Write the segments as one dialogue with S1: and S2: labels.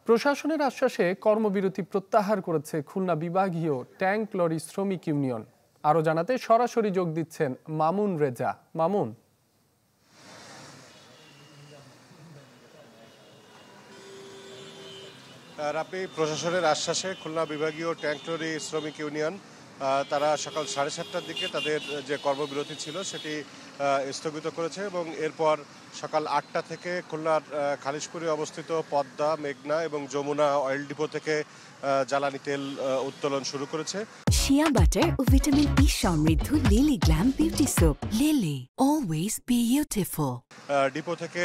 S1: প্রশাসনের আশ্বাসে কর্মবিরতি প্রত্যাহার করেছে খুলনা বিভাগীয় ট্যাঙ্ক লরি শ্রমিক ইউনিয়ন। আরও জানাতে সরাসরি যোগ দিচ্ছেন মামুন রেজা। মামুন,
S2: রাপি, প্রশাসনের আশ্বাসে খুলনা বিভাগীয় ট্যাঙ্ক লরি শ্রমিক ইউনিয়ন তারা সকাল 7:30টার দিকে তাদের যে কর্মবিরতি ছিল সেটি স্থগিত করেছে এবং এরপর সকাল 8টা থেকে খুলনার খালিশপুরে অবস্থিত পদ্মা, মেঘনা এবং যমুনা অয়েল ডিপো থেকে জ্বালানি তেল উত্তোলন শুরু করেছে।
S3: শিয়া বাটার ও ভিটামিন ই সমৃদ্ধ lily glam beauty soap. Lily, always beautiful.
S2: Depot থেকে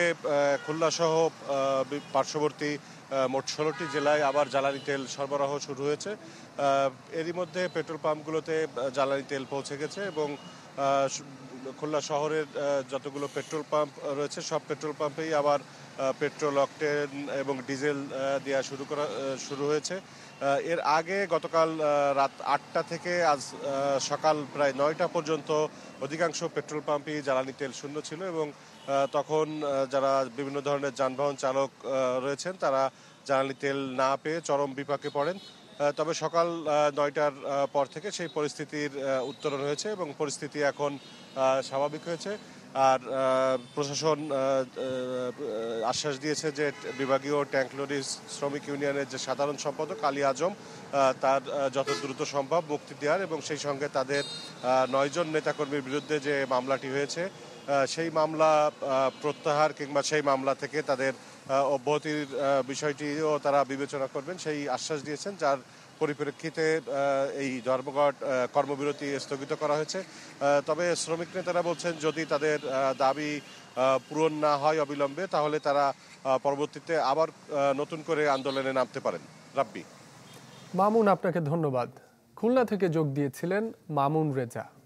S2: খুলনা সহ পার্শ্ববর্তী মোট 16টি জেলায় আবার জ্বালানি তেল সরবরাহ শুরু হয়েছে। এরই মধ্যে পেট্রোল পাম্পগুলোতে জ্বালানি তেল পৌঁছে গেছে এবং খুলনা শহরের যতগুলো পেট্রোল পাম্প রয়েছে সব পেট্রোল পাম্পেই আবার পেট্রোল, অকটেন এবং ডিজেল দেওয়া শুরু হয়েছে। এর আগে গতকাল রাত 8টা থেকে আজ সকাল প্রায় 9টা পর্যন্ত অধিকাংশ পেট্রোল পাম্পই জ্বালানি তেল শূন্য ছিল এবং তখন যারা বিভিন্ন ধরনের যানবাহন চালক রয়েছেন তারা জ্বালানি তেল না পেয়ে চরম বিপাকে পড়েন। তবে সকাল 9টার পর থেকে সেই পরিস্থিতির উত্তরণ হয়েছে এবং পরিস্থিতি এখন স্বাভাবিক হয়েছে। আর প্রশাসন আশ্বাস দিয়েছে যে বিভাগীয় ট্যাঙ্ক লরি শ্রমিক ইউনিয়নের যে সাধারণ সম্পাদক আলী আজম তার যত দ্রুত সম্ভব মুক্তি দেওয়ার এবং সেই সঙ্গে তাদের 9 জন নেতাকর্মীর বিরুদ্ধে যে মামলাটি হয়েছে সেই মামলা প্রত্যাহার কিংবা সেই মামলা থেকে তাদের অব্যাহতির বিষয়টিও তারা বিবেচনা করবেন সেই আশ্বাস দিয়েছেন, যার পরিপ্রেক্ষিতে এই ধর্মঘট কর্মবিরতি স্থগিত করা হয়েছে। তবে শ্রমিক নেতারা বলছেন যদি তাদের দাবি পূরণ না হয় অবিলম্বে তাহলে তারা পরবর্তীতে আবার নতুন করে আন্দোলনে নামতে পারেন। রাব্বি।
S1: মামুন, আপনাকে ধন্যবাদ। খুলনা থেকে যোগ দিয়েছিলেন মামুন রেজা।